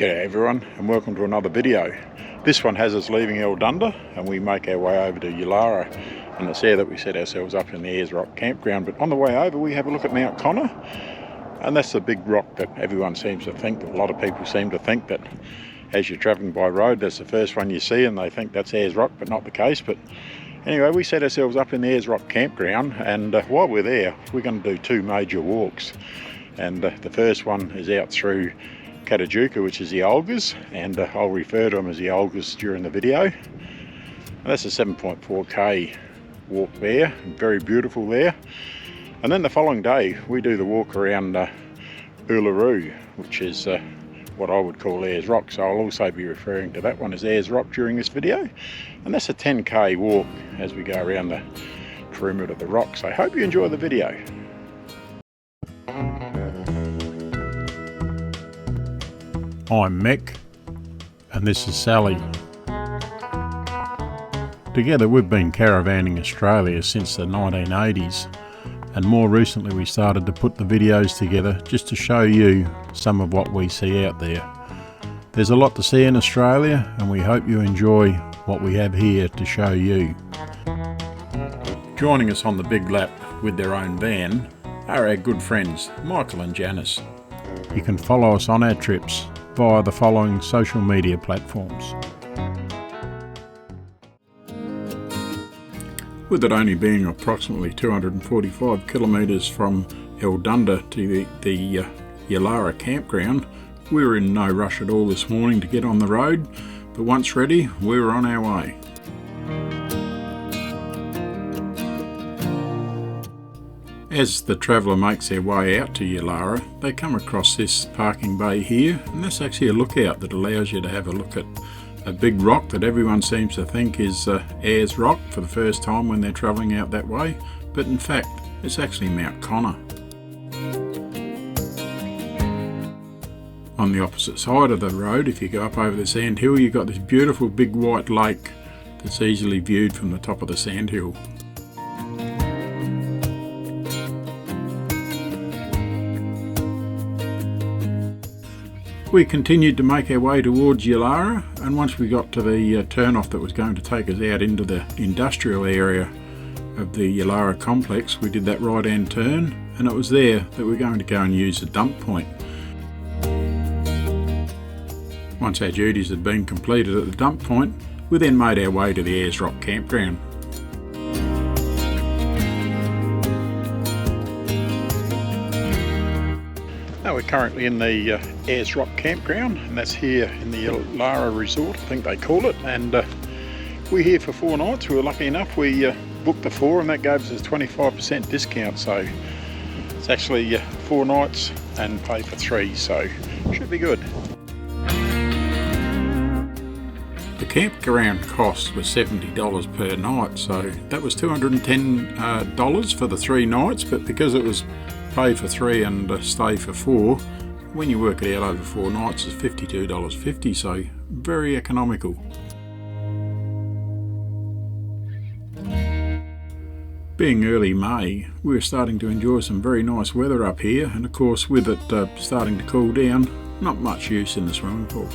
G'day everyone, and welcome to another video. This one has us leaving Onda and we make our way over to Uluru, and it's there that we set ourselves up in the Ayres Rock Campground. But on the way over we have a look at Mount Connor, and that's the big rock that everyone seems to think, a lot of people seem to think that as you're travelling by road that's the first one you see and they think that's Ayres Rock, but not the case. But anyway, we set ourselves up in the Ayres Rock Campground, and while we're there we're going to do two major walks. And the first one is out through Kata Tjuta, which is the Olgas, and I'll refer to them as the Olgas during the video. And that's a 7.4k walk there, very beautiful there. And then the following day we do the walk around Uluru, which is what I would call Ayres Rock, so I'll also be referring to that one as Ayres Rock during this video. And that's a 10k walk as we go around the perimeter of the rock, so I hope you enjoy the video. I'm Mick, and this is Sally. Together we've been caravanning Australia since the 1980s, and more recently we started to put the videos together just to show you some of what we see out there. There's a lot to see in Australia, and we hope you enjoy what we have here to show you. Joining us on the big lap with their own van are our good friends Michael and Janice. You can follow us on our trips via the following social media platforms. With it only being approximately 245 kilometres from Onda to the Uluru campground, we were in no rush at all this morning to get on the road, but once ready we were on our way. As the traveller makes their way out to Uluru, they come across this parking bay here, and that's actually a lookout that allows you to have a look at a big rock that everyone seems to think is Ayres Rock for the first time when they're travelling out that way, but in fact it's actually Mount Connor. On the opposite side of the road, if you go up over the sandhill, you've got this beautiful big white lake that's easily viewed from the top of the sandhill. We continued to make our way towards Uluru, and once we got to the turn-off that was going to take us out into the industrial area of the Uluru complex, we did that right-hand turn, and it was there that we're going to go and use the dump point. Once our duties had been completed at the dump point, we then made our way to the Ayres Rock Campground. Now we're currently in the Ayres Rock Campground, and that's here in the Uluru Resort, I think they call it, and we're here for 4 nights. We were lucky enough, we booked the 4 and that gave us a 25% discount, so it's actually 4 nights and pay for 3, so should be good. The campground cost was $70 per night, so that was $210 for the 3 nights, but because it was pay for 3 and stay for 4, when you work it out over 4 nights it's $52.50, so very economical. Being early May, we were starting to enjoy some very nice weather up here, and of course with it starting to cool down, not much use in the swimming pool.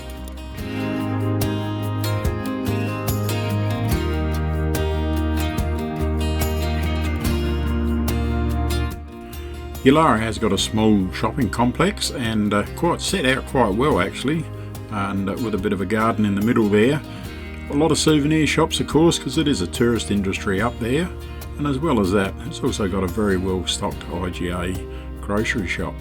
Uluru has got a small shopping complex and quite set out quite well actually, and with a bit of a garden in the middle there. A lot of souvenir shops of course, because it is a tourist industry up there, and as well as that it's also got a very well stocked IGA grocery shop.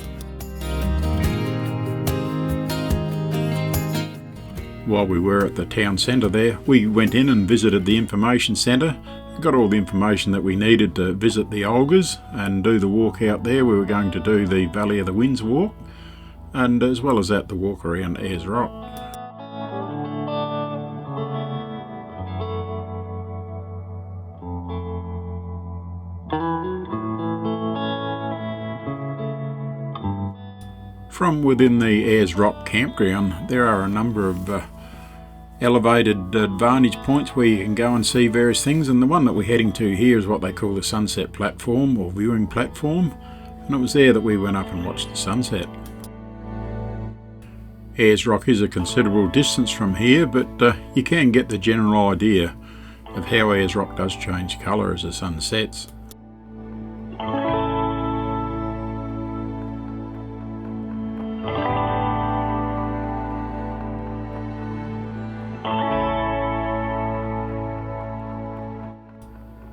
While we were at the town centre there, we went in and visited the information centre. Got all the information that we needed to visit the Olgas and do the walk out there. We were going to do the Valley of the Winds walk, and as well as that the walk around Ayres Rock. From within the Ayres Rock campground there are a number of elevated vantage points where you can go and see various things, and the one that we're heading to here is what they call the sunset platform or viewing platform, and it was there that we went up and watched the sunset. Ayres Rock is a considerable distance from here, but you can get the general idea of how Ayres Rock does change colour as the sun sets.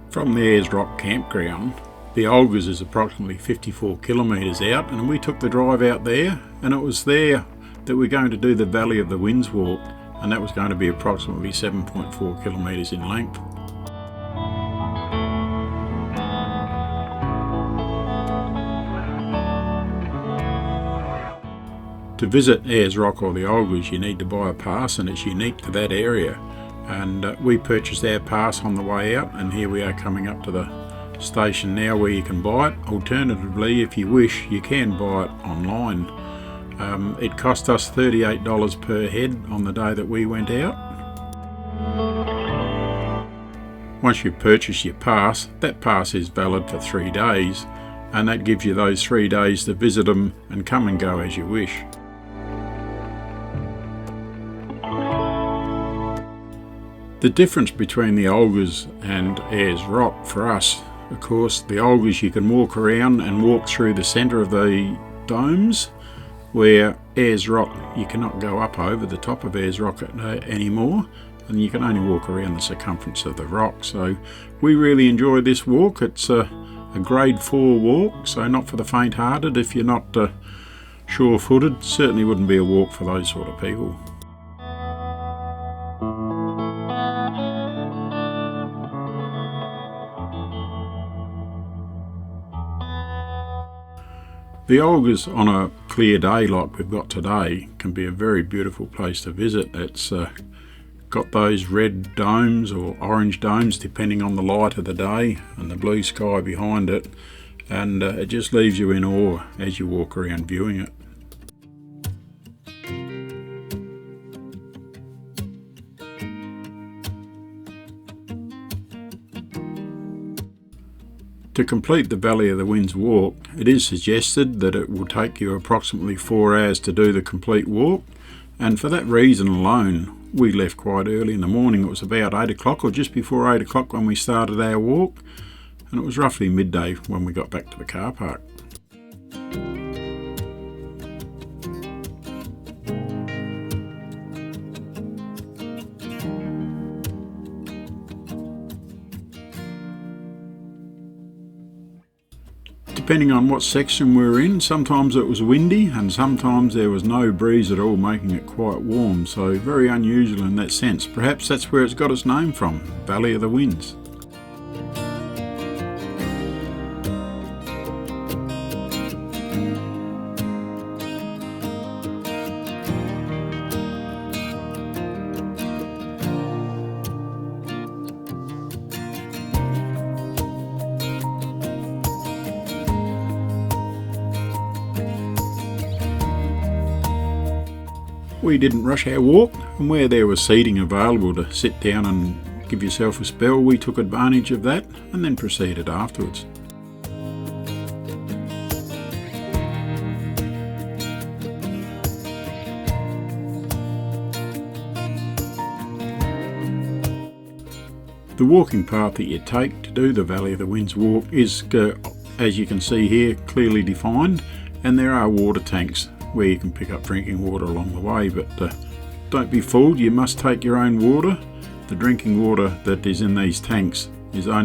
From the Ayres Rock Campground, the Uluru is approximately 54 kilometres out, and we took the drive out there, and it was there that we're going to do the Valley of the Winds walk, and that was going to be approximately 7.4 kilometres in length. To visit Ayres Rock or the Uluru, you need to buy a pass, and it's unique to that area. And we purchased our pass on the way out, and here we are coming up to the station now where you can buy it. Alternatively, if you wish, you can buy it online. It cost us $38 per head on the day that we went out. Once you purchase your pass, that pass is valid for 3 days, and that gives you those 3 days to visit them and come and go as you wish. The difference between the Uluru and Ayres Rock for us, of course, the Uluru you can walk around and walk through the centre of the domes, where Ayres Rock you cannot go up over the top of Ayres Rock anymore, and you can only walk around the circumference of the rock. So we really enjoy this walk. It's a grade 4 walk, so not for the faint-hearted. If you're not sure-footed, certainly wouldn't be a walk for those sort of people. The Uluru on a clear day like we've got today can be a very beautiful place to visit. It's got those red domes or orange domes depending on the light of the day, and the blue sky behind it, and it just leaves you in awe as you walk around viewing it. To complete the Valley of the Winds walk, it is suggested that it will take you approximately 4 hours to do the complete walk, and for that reason alone we left quite early in the morning. It was about 8 o'clock or just before 8 o'clock when we started our walk, and it was roughly midday when we got back to the car park. Depending on what section we were in, sometimes it was windy and sometimes there was no breeze at all, making it quite warm, so very unusual in that sense. Perhaps that's where it's got its name from, Valley of the Winds. We didn't rush our walk, and where there was seating available to sit down and give yourself a spell, we took advantage of that and then proceeded afterwards. The walking path that you take to do the Valley of the Winds walk is, as you can see here, clearly defined, and there are water tanks where you can pick up drinking water along the way, but don't be fooled, you must take your own water. The drinking water that is in these tanks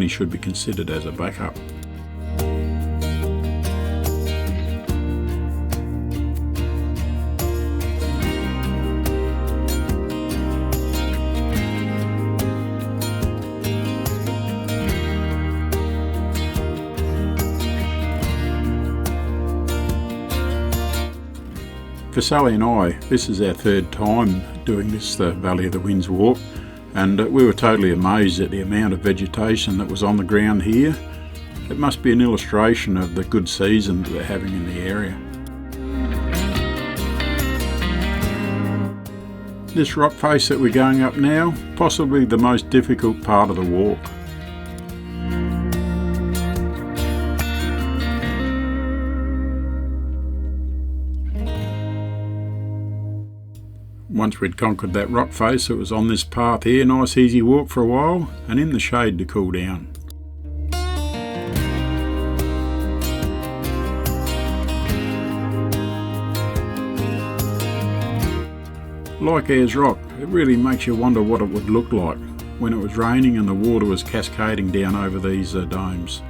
should be considered as a backup. For Sally and I, this is our third time doing this Valley of the Winds walk, and we were totally amazed at the amount of vegetation that was on the ground here. It must be an illustration of the good season that they're having in the area. This rock face that we're going up now, possibly the most difficult part of the walk. Once we'd conquered that rock face, it was on this path here, nice easy walk for a while, and in the shade to cool down. Like Ayres Rock, it really makes you wonder what it would look like when it was raining and the water was cascading down over these domes.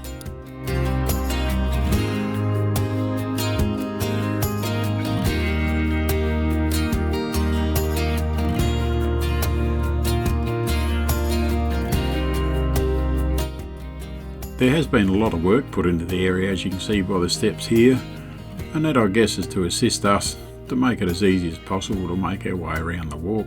There has been a lot of work put into the area, as you can see by the steps here, and that I guess is to assist us to make it as easy as possible to make our way around the walk.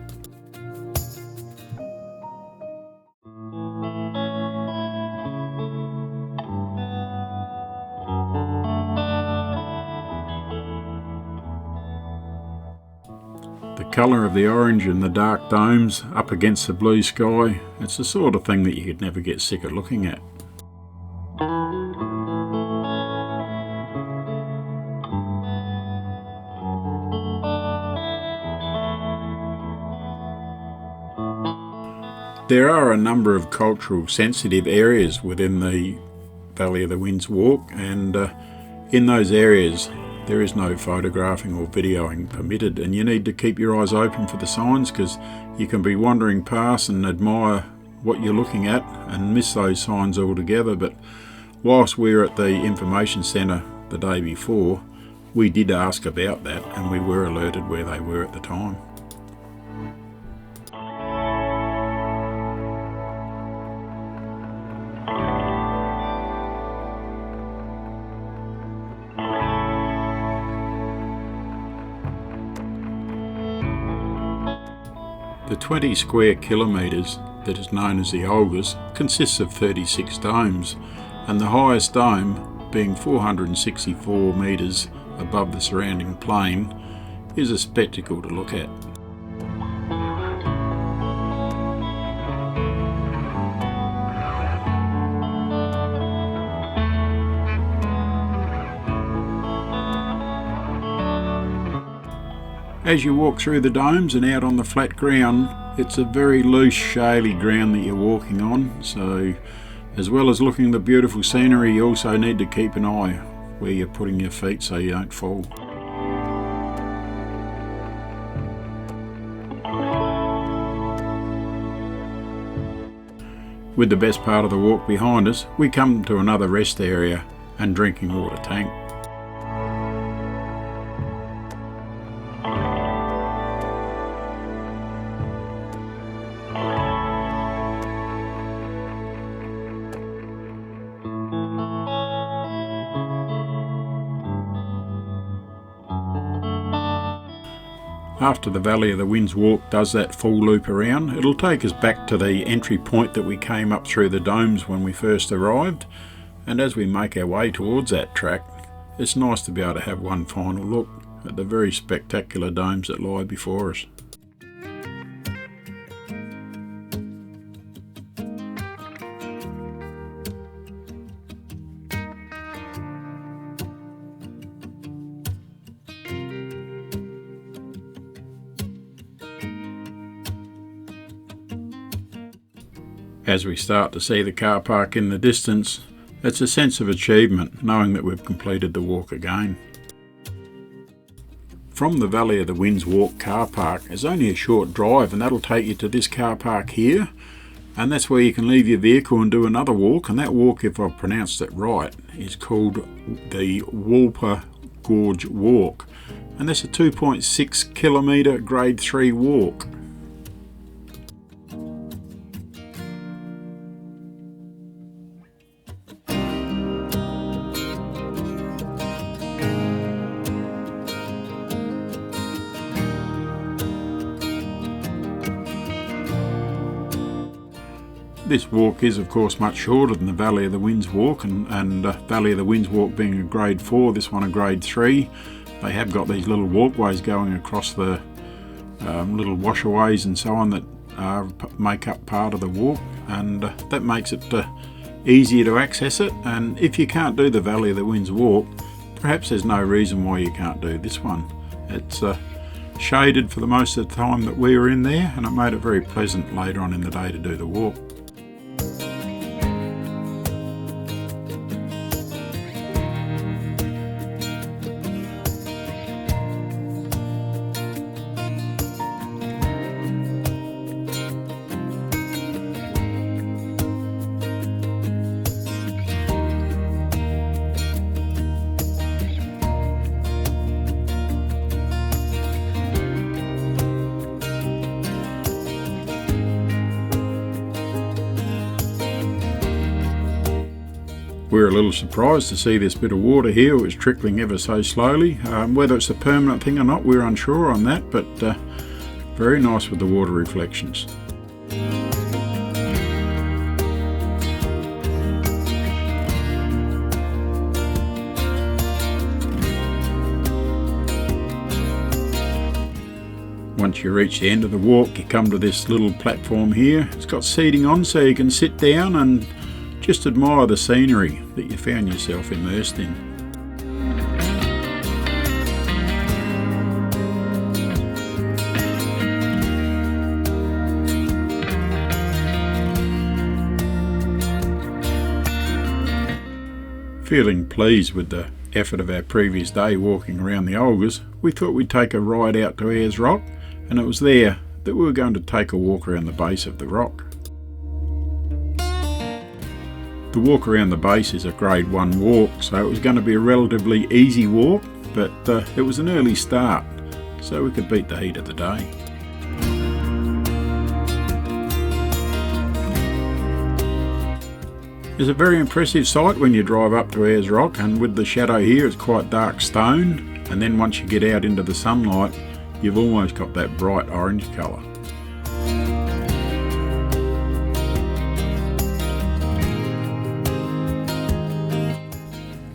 The colour of the orange and the dark domes up against the blue sky, it's the sort of thing that you could never get sick of looking at. There are a number of cultural sensitive areas within the Valley of the Winds walk, and in those areas there is no photographing or videoing permitted, and you need to keep your eyes open for the signs, because you can be wandering past and admire what you're looking at and miss those signs altogether. But whilst we were at the information centre the day before, we did ask about that and we were alerted where they were at the time. The 20 square kilometres that is known as the Olgas consists of 36 domes, and the highest dome, being 464 metres above the surrounding plain, is a spectacle to look at. As you walk through the domes and out on the flat ground, it's a very loose, shaly ground that you're walking on, so as well as looking at the beautiful scenery, you also need to keep an eye where you're putting your feet so you don't fall. With the best part of the walk behind us, we come to another rest area and drinking water tank. After the Valley of the Winds walk does that full loop around, it'll take us back to the entry point that we came up through the domes when we first arrived, and as we make our way towards that track, it's nice to be able to have one final look at the very spectacular domes that lie before us. As we start to see the car park in the distance, it's a sense of achievement knowing that we've completed the walk again. From the Valley of the Winds walk car park is only a short drive, and that'll take you to this car park here, and that's where you can leave your vehicle and do another walk, and that walk, if I've pronounced it right, is called the Walpa Gorge Walk, and that's a 2.6 kilometre grade 3 walk. This walk is of course much shorter than the Valley of the Winds walk, and Valley of the Winds walk being a grade 4, this one a grade 3. They have got these little walkways going across the little washaways and so on that make up part of the walk, and that makes it easier to access it. And if you can't do the Valley of the Winds walk, perhaps there's no reason why you can't do this one. It's shaded for the most of the time that we were in there, and it made it very pleasant later on in the day to do the walk. We were a little surprised to see this bit of water here. It was trickling ever so slowly. Whether it's a permanent thing or not, we're unsure on that, but very nice with the water reflections. Once you reach the end of the walk, you come to this little platform here. It's got seating on so you can sit down and just admire the scenery that you found yourself immersed in. Feeling pleased with the effort of our previous day walking around the Olgas, we thought we'd take a ride out to Ayres Rock, and it was there that we were going to take a walk around the base of the rock. The walk around the base is a grade 1 walk, so it was going to be a relatively easy walk, but it was an early start, so we could beat the heat of the day. It's a very impressive sight when you drive up to Ayres Rock, and with the shadow here it's quite dark stone, and then once you get out into the sunlight you've almost got that bright orange colour.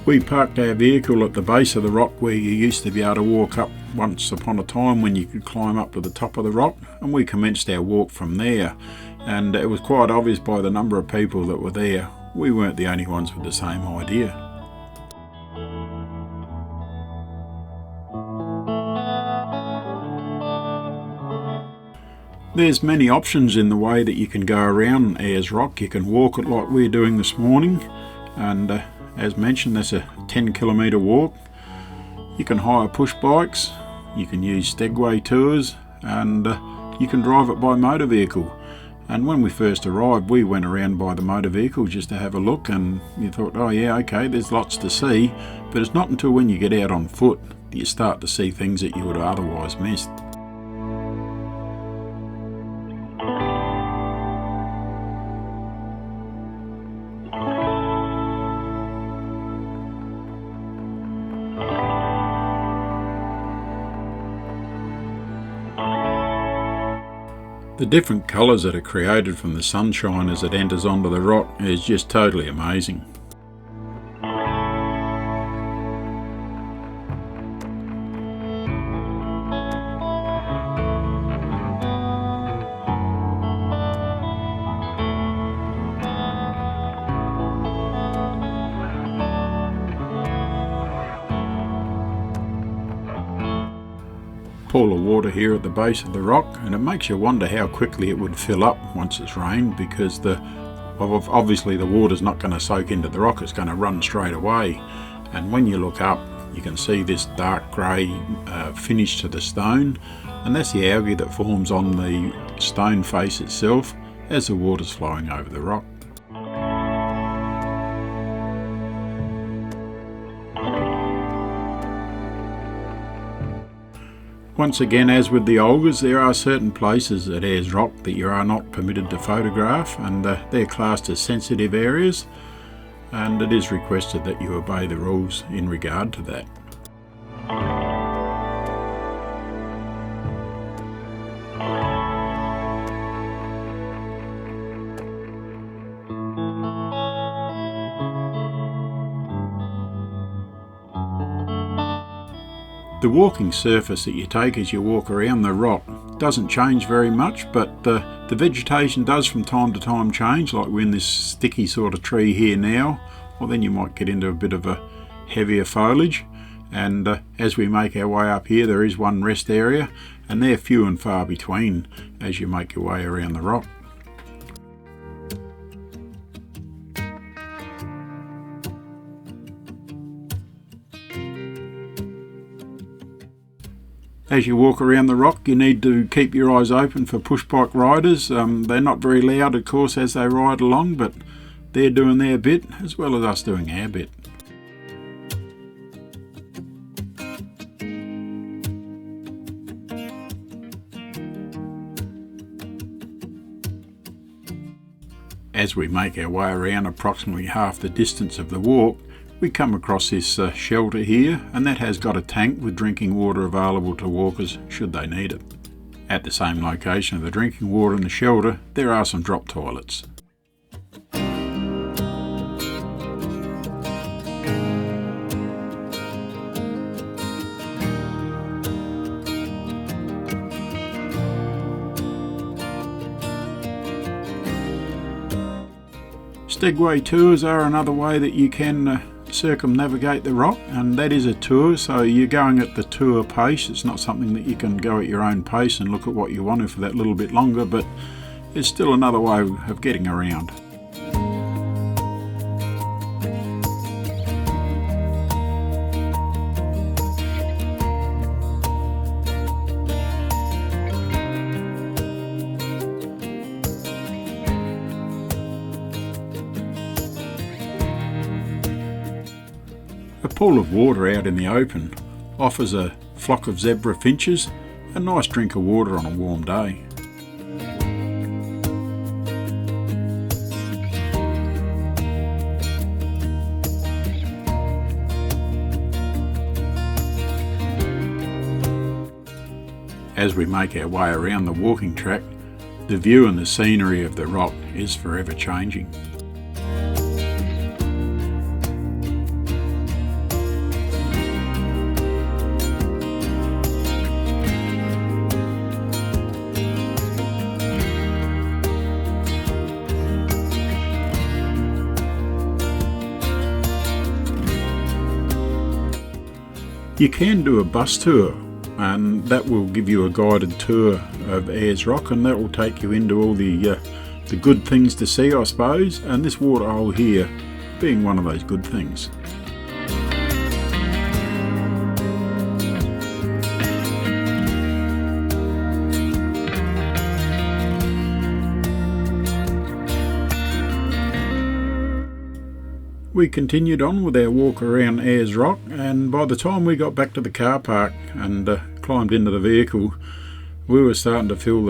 We parked our vehicle at the base of the rock where you used to be able to walk up once upon a time when you could climb up to the top of the rock, and we commenced our walk from there, and it was quite obvious by the number of people that were there we weren't the only ones with the same idea. There's many options in the way that you can go around Ayres Rock. You can walk it like we're doing this morning, and as mentioned, that's a 10-kilometre walk. You can hire push bikes, you can use Stegway tours, and you can drive it by motor vehicle. And when we first arrived, we went around by the motor vehicle just to have a look, and you thought, oh yeah, okay, there's lots to see, but it's not until when you get out on foot that you start to see things that you would have otherwise missed. The different colours that are created from the sunshine as it enters onto the rock is just totally amazing. Pool of water here at the base of the rock, and it makes you wonder how quickly it would fill up once it's rained, because obviously the water's not going to soak into the rock, it's going to run straight away. And when you look up you can see this dark grey finish to the stone, and that's the algae that forms on the stone face itself as the water's flowing over the rock. Once again, as with the Olgas, there are certain places at Ayres Rock that you are not permitted to photograph, and they're classed as sensitive areas, and it is requested that you obey the rules in regard to that. The walking surface that you take as you walk around the rock doesn't change very much, but the vegetation does from time to time change, like we're in this sticky sort of tree here now, or then you might get into a bit of a heavier foliage, and as we make our way up here there is one rest area, and they're few and far between as you make your way around the rock. As you walk around the rock, you need to keep your eyes open for push bike riders. They're not very loud, of course, as they ride along, but they're doing their bit as well as us doing our bit. As we make our way around approximately half the distance of the walk, we come across this shelter here, and that has got a tank with drinking water available to walkers should they need it. At the same location of the drinking water and the shelter, there are some drop toilets. Stegway tours are another way that you can circumnavigate the rock, and that is a tour, so you're going at the tour pace. It's not something that you can go at your own pace and look at what you want to for that little bit longer, but it's still another way of getting around. A pool of water out in the open offers a flock of zebra finches a nice drink of water on a warm day. As we make our way around the walking track, the view and the scenery of the rock is forever changing. You can do a bus tour, and that will give you a guided tour of Ayres Rock, and that will take you into all the good things to see, I suppose, and this waterhole here being one of those good things. We continued on with our walk around Ayres Rock, and by the time we got back to the car park and climbed into the vehicle, we were starting to feel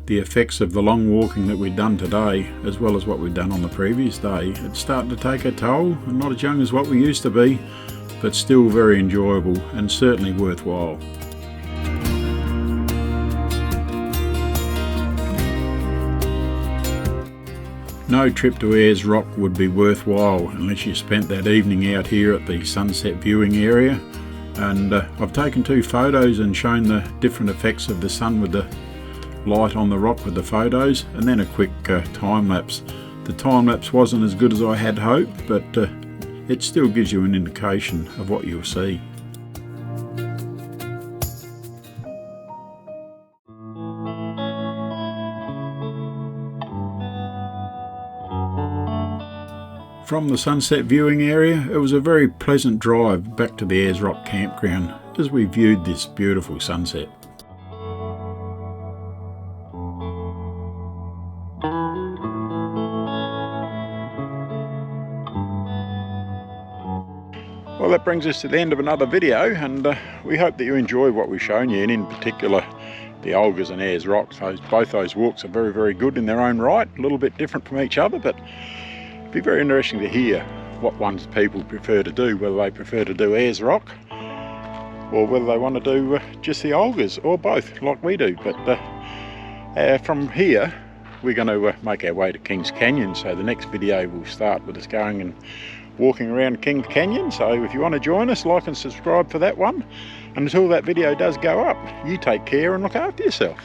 the effects of the long walking that we'd done today, as well as what we'd done on the previous day. It's starting to take a toll, and not as young as what we used to be, but still very enjoyable and certainly worthwhile. No trip to Ayres Rock would be worthwhile unless you spent that evening out here at the sunset viewing area, and I've taken 2 photos and shown the different effects of the sun with the light on the rock with the photos, and then a quick time lapse. The time lapse wasn't as good as I had hoped, but it still gives you an indication of what you'll see. From the sunset viewing area, it was a very pleasant drive back to the Ayres Rock Campground as we viewed this beautiful sunset. Well, that brings us to the end of another video, and we hope that you enjoyed what we've shown you, and in particular the Olgas and Ayres Rock. Both those walks are very, very good in their own right, a little bit different from each other, but be very interesting to hear what ones people prefer to do, whether they prefer to do Ayres Rock or whether they want to do just the Olgas, or both like we do. But from here we're going to make our way to Kings Canyon, so the next video will start with us going and walking around Kings Canyon. So if you want to join us, like and subscribe for that one, and until that video does go up, you take care and look after yourself.